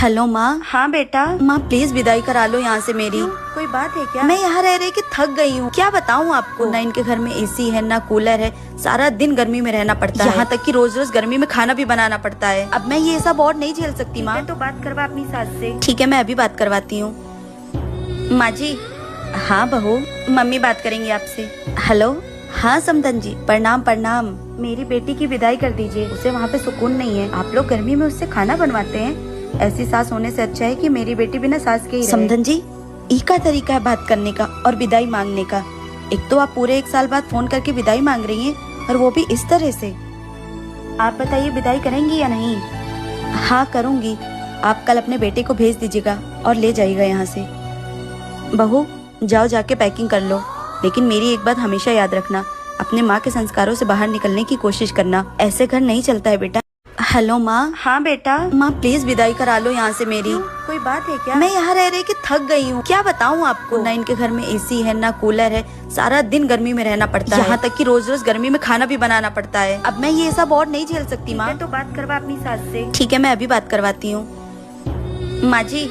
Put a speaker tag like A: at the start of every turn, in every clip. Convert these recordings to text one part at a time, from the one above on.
A: Hello माँ।
B: हाँ बेटा।
A: माँ प्लीज विदाई करा लो यहाँ से मेरी।
B: कोई बात है क्या?
A: मैं यहाँ रह रहे कि थक गई हूँ। क्या बताऊँ आपको, ना इनके घर में एसी है ना कूलर है, सारा दिन गर्मी में रहना पड़ता है। यहाँ तक कि रोज रोज गर्मी में खाना भी बनाना पड़ता है। अब मैं ये सब और नहीं झेल सकती माँ।
B: तो बात करवा अपनी सास से।
A: ठीक है, मैं अभी बात करवाती हूँ। माँ जी। हाँ बहू, मम्मी बात करेंगी आपसे। हेलो। हाँ समदन जी, प्रणाम प्रणाम।
B: मेरी बेटी की विदाई कर दीजिए, उसे वहाँ पे सुकून नहीं है। आप लोग गर्मी में उससे खाना बनवाते हैं। ऐसी सास होने से अच्छा है कि मेरी बेटी बिना सास के ही रहे।
A: समदन जी, ई का तरीका है बात करने का और विदाई मांगने का। एक तो आप पूरे 1 साल बाद फोन करके विदाई मांग रही हैं और वो भी इस तरह से।
B: आप बताइए विदाई करेंगी या नहीं?
A: हाँ करूँगी। आप कल अपने बेटे को भेज दीजिएगा और ले जाइएगा यहाँ से। बहू जाओ, जाके पैकिंग कर लो, लेकिन मेरी एक बात हमेशा याद रखना, अपने माँ के संस्कारों से बाहर निकलने की कोशिश करना। ऐसे घर नहीं चलता है बेटा। हेलो माँ।
B: हाँ बेटा।
A: माँ प्लीज विदाई करा लो यहाँ से मेरी।
B: कोई बात है क्या?
A: मैं यहाँ रह रही कि थक गई हूँ। क्या बताऊँ आपको, ना इनके घर में एसी है ना कूलर है, सारा दिन गर्मी में रहना पड़ता है। यहाँ तक कि रोज रोज गर्मी में खाना भी बनाना पड़ता है। अब मैं ये सब और नहीं झेल सकती माँ।
B: तो बात करवा अपनी सास से।
A: ठीक है, मैं अभी बात करवाती हूँ। माँ जी।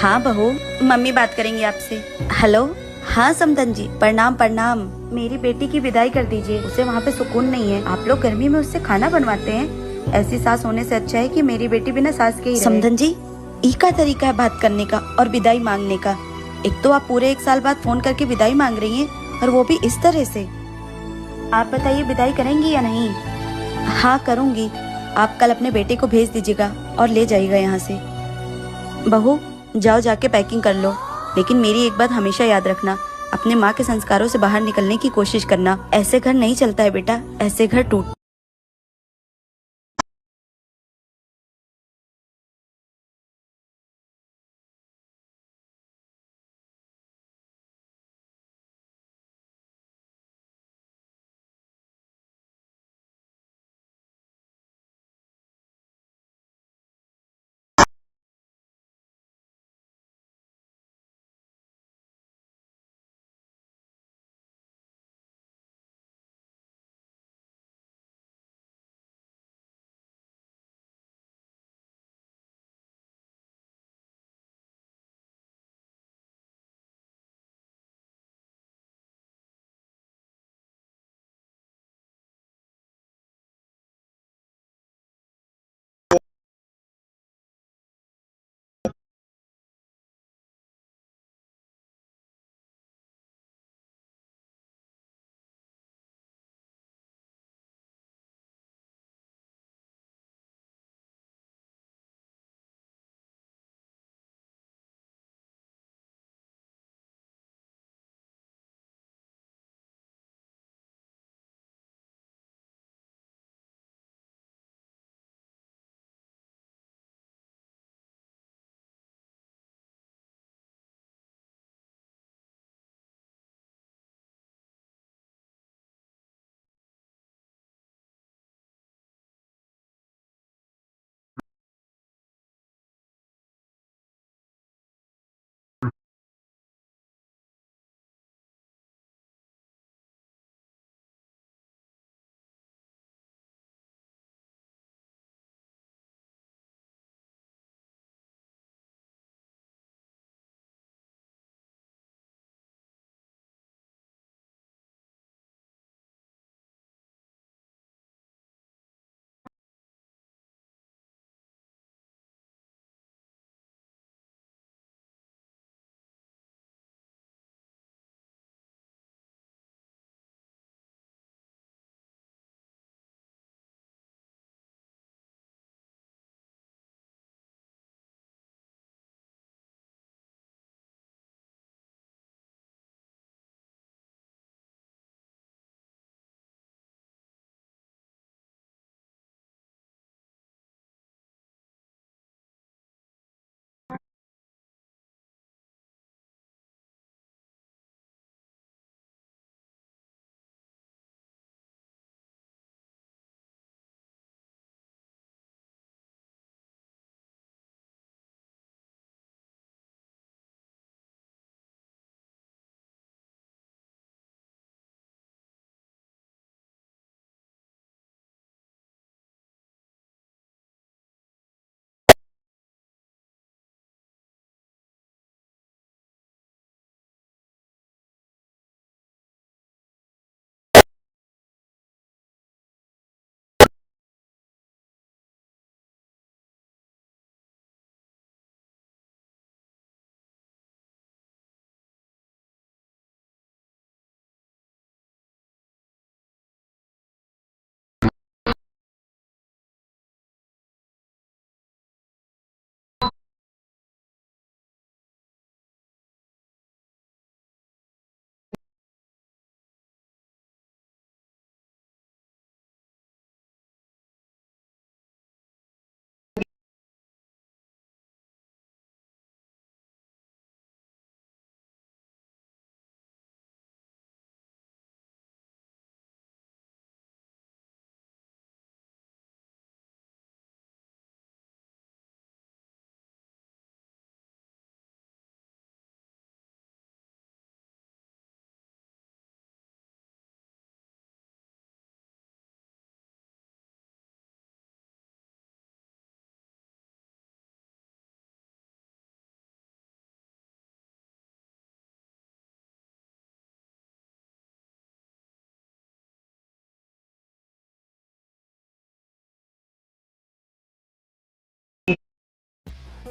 A: हाँ बहू, मम्मी बात करेंगी आपसे। हेलो। हाँ समदन जी, प्रणाम प्रणाम।
B: मेरी बेटी की विदाई कर दीजिए, उसे वहाँ पे सुकून नहीं है। आप लोग गर्मी में उससे खाना बनवाते हैं। ऐसी सास होने से अच्छा है कि मेरी बेटी बिना सास के ही रहे।
A: समदन जी, ई का तरीका है बात करने का और विदाई मांगने का। एक तो आप पूरे 1 साल बाद फोन करके विदाई मांग रही हैं और वो भी इस तरह से।
B: आप बताइए विदाई करेंगी या नहीं?
A: हाँ करूँगी। आप कल अपने बेटे को भेज दीजिएगा और ले जाइएगा यहाँ से। बहू जाओ, जाके पैकिंग कर लो, लेकिन मेरी एक बात हमेशा याद रखना, अपने माँ के संस्कारों से बाहर निकलने की कोशिश करना। ऐसे घर नहीं चलता है बेटा, ऐसे घर टूट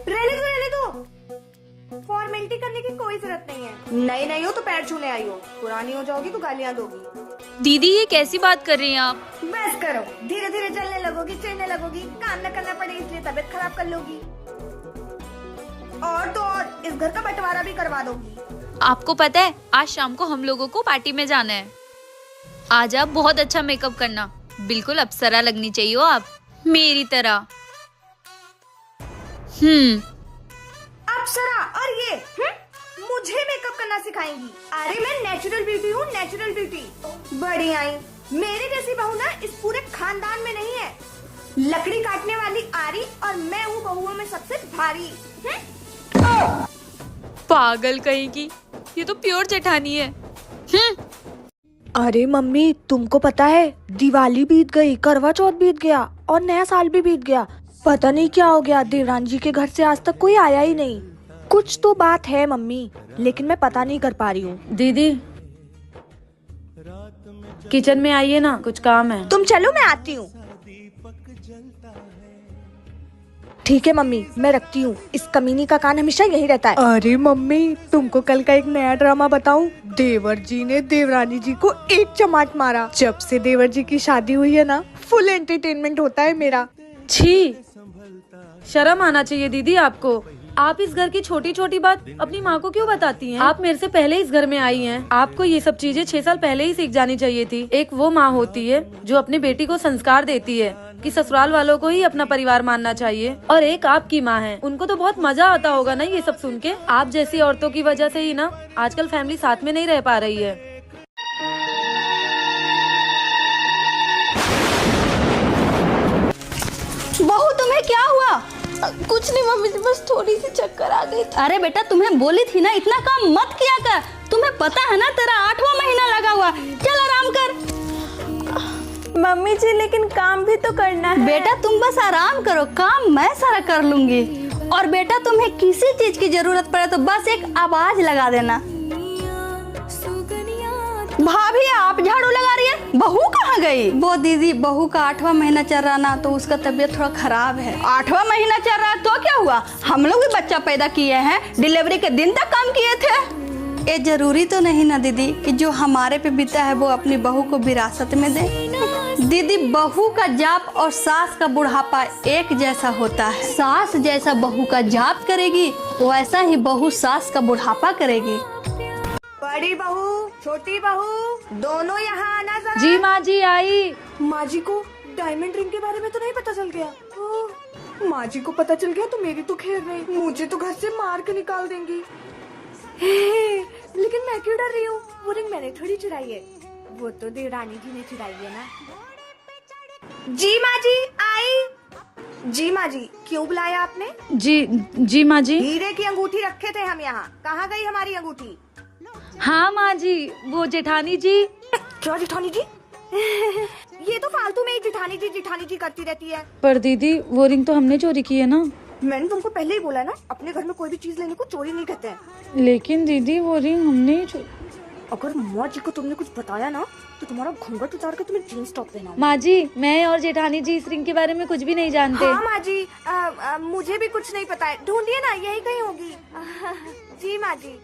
C: रहने दो। फॉर्मेलिटी करने की कोई जरूरत नहीं है। नई नई हो तो पैर छूने आई हो, पुरानी हो जाओगी तो गालियाँ दोगी।
D: दीदी ये कैसी बात कर रही हैं आप?
C: बस करो, धीरे धीरे चलने लगोगी, चिढ़ने लगोगी, काम न करना पड़े इसलिए तबीयत खराब कर लोगी। और तो और इस घर का बंटवारा भी करवा दोगी।
D: आपको पता है आज शाम को हम लोगों को पार्टी में जाना है। आज आप बहुत अच्छा मेकअप करना, बिल्कुल अप्सरा लगनी चाहिए हो आप, मेरी तरह।
C: अप्सरा और ये मुझे मेकअप करना सिखाएंगी? अरे मैं नेचुरल ब्यूटी हूँ, नेचुरल ब्यूटी। बड़ी आई, मेरे जैसी बहू ना इस पूरे खानदान में नहीं है। लकड़ी काटने वाली आरी और मैं हूँ बहुओं में सबसे भारी।
D: पागल कहीं की, ये तो प्योर जेठानी है।
E: अरे मम्मी, तुमको पता है दिवाली बीत गई, करवा चौथ बीत गया और नया साल भी बीत गया। पता नहीं क्या हो गया, देवरान जी के घर से आज तक कोई आया ही नहीं। कुछ तो बात है मम्मी, लेकिन मैं पता नहीं कर पा रही हूँ।
B: दीदी किचन में आइए ना, कुछ काम है।
E: तुम चलो, मैं आती हूँ। ठीक है मम्मी, मैं रखती हूँ। इस कमीनी का कान हमेशा यही रहता है। अरे मम्मी, तुमको कल का एक नया ड्रामा बताऊं? देवर जी ने देवरानी जी को एक चमाट मारा। जब से देवर जी की शादी हुई है ना, फुल एंटरटेनमेंट होता है मेरा।
B: छी, शर्म आना चाहिए दीदी आपको। आप इस घर की छोटी छोटी बात अपनी माँ को क्यों बताती हैं? आप मेरे से पहले इस घर में आई हैं। आपको ये सब चीजें 6 साल पहले ही सीख जानी चाहिए थी। एक वो माँ होती है जो अपनी बेटी को संस्कार देती है कि ससुराल वालों को ही अपना परिवार मानना चाहिए, और एक आपकी माँ है, उनको तो बहुत मजा आता होगा ना ये सब सुन के। आप जैसी औरतों की वजह से ही ना आजकल फैमिली साथ में नहीं रह पा रही है।
A: बहू तुम्हें क्या हुआ? कुछ नहीं मम्मी जी, बस थोड़ी सी चक्कर आ गई। अरे बेटा तुम्हें बोली थी ना इतना काम मत किया कर। तुम्हें पता है ना तेरा 8वां महीना लगा हुआ। चल आराम कर।
C: मम्मी जी लेकिन काम भी तो करना है।
A: बेटा तुम बस आराम करो, काम मैं सारा कर लूंगी। और बेटा तुम्हें किसी चीज की जरूरत पड़े तो बस एक आवाज लगा देना। भाभी आप झाड़ू लगा रही है, बहू कहाँ गई? वो दीदी बहू का 8वां महीना चल रहा ना, तो उसका तबीयत थोड़ा खराब है। 8वां महीना चल रहा है तो क्या हुआ? हम लोग भी बच्चा पैदा किए हैं, डिलीवरी के दिन तक काम किए थे। ये जरूरी तो नहीं ना दीदी कि जो हमारे पे बीता है वो अपनी बहू को विरासत में दे। दीदी बहू का जाप और सास का बुढ़ापा एक जैसा होता है। सास जैसा बहू का जाप करेगी वैसा ही बहू सास का बुढ़ापा करेगी।
C: बड़ी बहू छोटी बहू दोनों यहाँ आना जरा।
B: जी माँ जी आई।
C: माँ जी को डायमंड रिंग के बारे में तो नहीं पता चल गया? माँ जी को पता चल गया तो मेरी तो खैर नहीं, मुझे तो घर से मार के निकाल देंगी। लेकिन मैं क्यों डर रही हूँ? वो रिंग मैंने थोड़ी चुराई है, वो तो देवरानी जी ने चुराई है ना। जी माँ जी आई। जी माँ जी, क्यों बुलाया आपने?
B: जी माँ जी।
C: हीरे की अंगूठी रखे थे हम यहाँ, कहाँ गई हमारी अंगूठी?
B: हाँ माँ जी, वो जेठानी जी।
C: क्या जेठानी जी? ये तो फालतू में ही जेठानी जी करती रहती है।
B: पर दीदी वो रिंग तो हमने चोरी की है ना।
C: मैंने तुमको पहले ही बोला ना, अपने घर में कोई भी चीज लेने को चोरी नहीं कहते हैं।
B: लेकिन दीदी वो रिंग हमने ही चोरी।
C: अगर माँ जी को तुमने कुछ बताया ना तो तुम्हारा घूंघट उतार के तुम्हें जीन्स टॉप देना।
B: माँ जी, मैं और जेठानी जी इस रिंग के बारे में कुछ भी नहीं जानते।
C: हाँ माँ जी, मुझे भी कुछ नहीं पता है, ढूंढिए ना, यही कहीं होगी। जी माँ जी।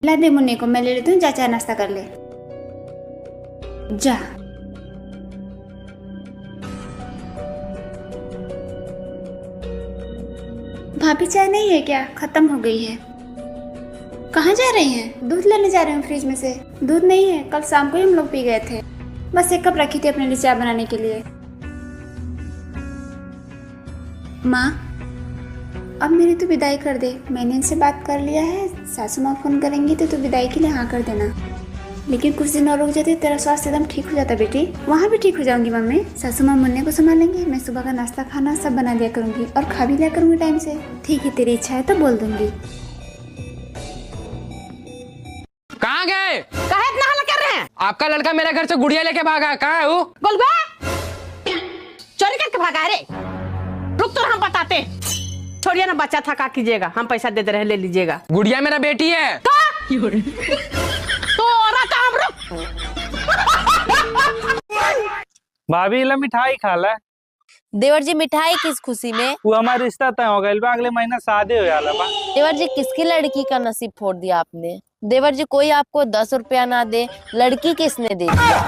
F: ला दे मुन्ने को, मैं ले लेती हूँ, जा चाय नाश्ता कर ले जा। भाभी चाय नहीं है क्या? खत्म हो गई है। कहाँ जा रही हैं? दूध लेने जा रही हूँ फ्रिज में से। दूध नहीं है, कल शाम को ही हम लोग पी गए थे, बस एक कप रखी थी अपने लिए चाय बनाने के लिए। माँ अब मेरी तो विदाई कर दे, मैंने इनसे बात कर लिया है, सासू माँ फोन करेंगी तो विदाई के लिए हाँ कर देना। लेकिन कुछ दिन और रुक जाते, तेरा स्वास्थ्य एकदम ठीक हो जाता बेटी। वहाँ भी ठीक हो जाऊंगी मम्मी। सासू माँ मुन्ने को संभालेंगी, मैं सुबह का नाश्ता खाना सब बना दिया करूंगी और खा भी लिया करूंगी टाइम से। ठीक है, तेरी इच्छा है तो बोल दूंगी।
G: कहाँ गए?
H: काहे इतना हल्ला कर रहे हैं?
G: आपका लड़का मेरे घर से गुड़िया लेके भागा, कहाँ है वो?
H: बोलबा चोरी करके भागा है रे। रुक तो हम बताते। छोड़िए ना, बच्चा था, का कीजिएगा, हम पैसा दे रहे हैं, ले लीजिएगा।
G: गुड़िया मेरा बेटी है।
H: तो औरत काम रुक।
I: भाभी ला मिठाई खा ला। देवर जी मिठाई किस खुशी में?
J: वो हमारा रिश्ता तय हो गइल बा, अगले महीना शादी हो जाला बा।
I: देवर जी किसकी लड़की का नसीब फोड़ दिया आपने? देवर जी कोई आपको 10 रुपया ना दे, लड़की किसने दे दिया?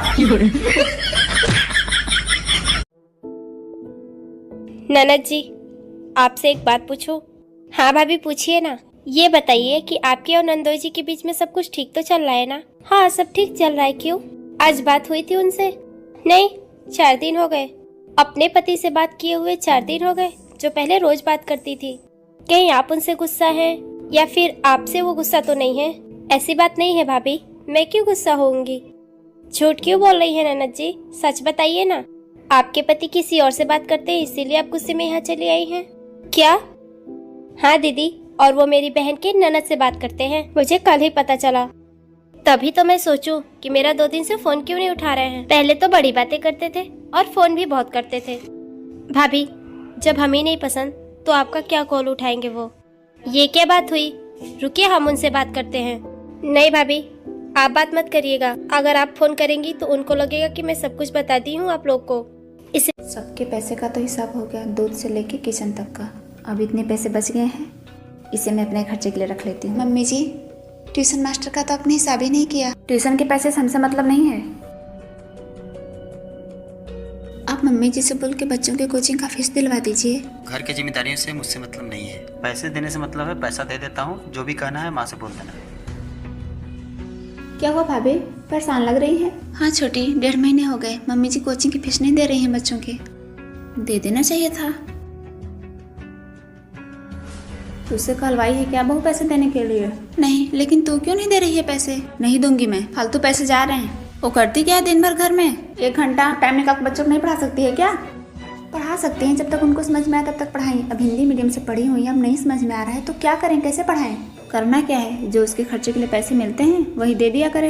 K: ननद जी, आपसे एक बात पूछूं? हाँ भाभी पूछिए ना। ये बताइए कि आपके और नंदोई जी के बीच में सब कुछ ठीक तो चल रहा है ना? हाँ सब ठीक चल रहा है। क्यों, आज बात हुई थी उनसे? नहीं, 4 दिन हो गए। अपने पति से बात किए हुए 4 दिन हो गए, जो पहले रोज बात करती थी। कहीं आप उनसे गुस्सा है या फिर आपसे वो गुस्सा तो नहीं है? ऐसी बात नहीं है भाभी, मैं क्यों गुस्सा होऊंगी? झूठ क्यों बोल रही है ननद जी, सच बताइए ना। आपके पति किसी और से बात करते हैं इसीलिए आप गुस्से में यहाँ चली आई हैं क्या? हाँ दीदी, और वो मेरी बहन के ननद से बात करते हैं, मुझे कल ही पता चला। तभी तो मैं सोचूं कि मेरा 2 दिन से फोन क्यों नहीं उठा रहे हैं। पहले तो बड़ी बातें करते थे और फोन भी बहुत करते थे। भाभी, जब हमें नहीं पसंद तो आपका क्या कॉल उठाएंगे वो? ये क्या बात हुई? रुकिए, हम उनसे बात करते हैं। नहीं भाभी, आप बात मत करिएगा। अगर आप फोन करेंगी तो उनको लगेगा कि मैं सब कुछ बता दी हूँ आप लोग को। इसे
F: सबके पैसे का तो हिसाब हो गया, दूध से लेके किचन तक का। अब इतने पैसे बच गए हैं, इसे मैं अपने खर्चे के लिए रख लेती हूँ। मम्मी जी, ट्यूशन मास्टर का तो आपने हिसाब ही नहीं किया। ट्यूशन के पैसे से हमसे मतलब नहीं है। आप मम्मी जी से बोल के बच्चों के कोचिंग का फीस दिलवा दीजिए।
L: घर की जिम्मेदारियों से मुझसे मतलब नहीं है। पैसे देने से मतलब है, पैसा दे देता हूँ, जो भी कहना है माँ से बोल देना।
F: क्या हुआ भाभी, परेशान लग रही है? हाँ छोटी, 1.5 महीने हो गए मम्मी जी कोचिंग की फीस नहीं दे रही हैं बच्चों के। दे देना चाहिए था। तुझसे कहलवाई है क्या बहू पैसे देने के लिए? नहीं, लेकिन तू क्यों नहीं दे रही है पैसे? नहीं दूंगी मैं, फालतू पैसे जा रहे हैं। वो करती क्या है दिन भर घर में? 1 घंटा टाइम निकाल बच्चों को नहीं पढ़ा सकती है क्या? पढ़ा सकते हैं, जब तक उनको समझ में आए तब तक पढ़ाई। अब हिंदी मीडियम से पढ़ी हुई है, अब नहीं समझ में आ रहा है तो क्या करें, कैसे पढ़ाएं? करना क्या है, जो उसके खर्चे के लिए पैसे मिलते हैं वही दे दिया करे।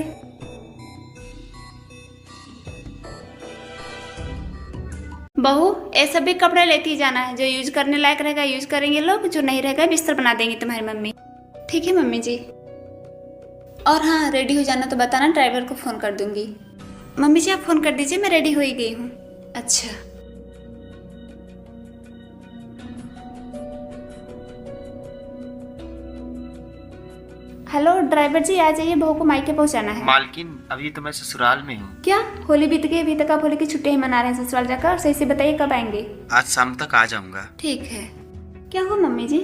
F: बहू, ये सब भी कपड़े लेती जाना है, जो यूज करने लायक रहेगा यूज करेंगे लोग, जो नहीं रहेगा बिस्तर बना देंगी तुम्हारी मम्मी। ठीक है मम्मी जी। और हाँ, रेडी हो जाना तो बताना, ड्राइवर को फोन कर दूंगी। मम्मी जी आप फोन कर दीजिए, मैं रेडी हो ही गई हूँ। अच्छा। हेलो ड्राइवर जी, आ जाइए, बहू को मायके पहुंचाना है।
L: मालकिन, अभी तो मैं ससुराल में हूँ।
F: क्या, होली बीत गई, अभी तक आप होली की छुट्टी ही मना रहे हैं ससुराल जाकर? सही से बताइए कब आएंगे?
L: आज शाम तक आ जाऊंगा।
F: ठीक है। क्या हुआ मम्मी जी,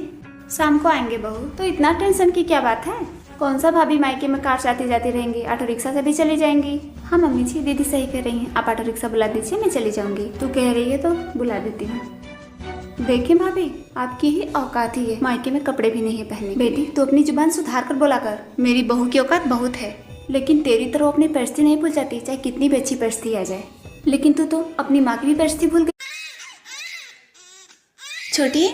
F: शाम को आएंगे बहू? तो इतना टेंशन की क्या बात है? कौन सा भाभी मायके में कार से आती जाती रहेंगी, ऑटो रिक्शा से भी चली जाएंगी। हाँ मम्मी जी, दीदी सही कह रही हैं, आप ऑटो रिक्शा बुला दीजिए, मैं चली जाऊंगी। तू कह रही है तो बुला देती हूँ। देखिए भाभी, आपकी ही औकात ही है, मायके में कपड़े भी नहीं है पहने। बेटी तू अपनी जुबान सुधार कर बोला कर। मेरी बहू की औकात बहुत है, लेकिन तेरी तरह अपनी परिस्थिति नहीं भूल जाती, चाहे कितनी भी अच्छी परिस्थिति आ जाए। लेकिन तू तो अपनी माँ की भी परिस्थिति भूल गई। छोटी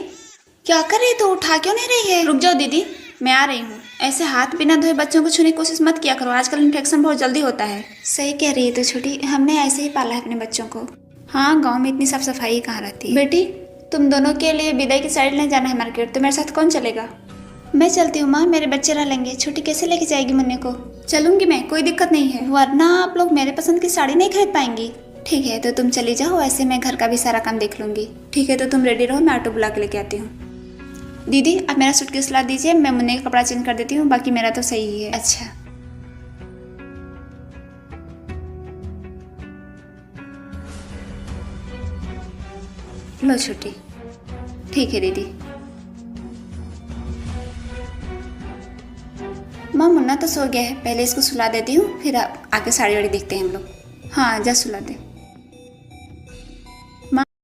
F: क्या कर रही है, तो उठा क्यों नहीं रही है? रुक जाओ दीदी, मैं आ रही हूँ। ऐसे हाथ बिना धोए बच्चों को छूने की कोशिश मत किया करो, आजकल इन्फेक्शन बहुत जल्दी होता है। सही कह रही है तो छोटी, हमने ऐसे ही पाला है अपने बच्चों को। हाँ, गाँव में इतनी साफ सफाई कहाँ रहती है। बेटी तुम दोनों के लिए विदाई की साइड लेने जाना है मार्केट, तो मेरे साथ कौन चलेगा? मैं चलती हूँ माँ, मेरे बच्चे रह लेंगे। छोटी कैसे लेके जाएगी मुन्ने को? चलूंगी मैं, कोई दिक्कत नहीं है, वरना आप लोग मेरे पसंद की साड़ी नहीं खरीद पाएंगी। ठीक है, तो तुम चली जाओ, ऐसे मैं घर का भी सारा काम देख लूंगी। ठीक है, तो तुम रेडी रहो, मैं ऑटो बुला के लेके आती हूँ। दीदी आप मेरा सूटकेस ला दीजिए, मैं मुन्ने का कपड़ा चेंज कर देती हूँ, बाकी मेरा तो सही ही है। अच्छा। लो छोटी। ठीक है दीदी। माँ मुन्ना तो सो गया है, पहले इसको सुला देती हूँ, फिर आगे साड़ी वाड़ी देखते हैं हम लोग। हाँ जा सुला दे।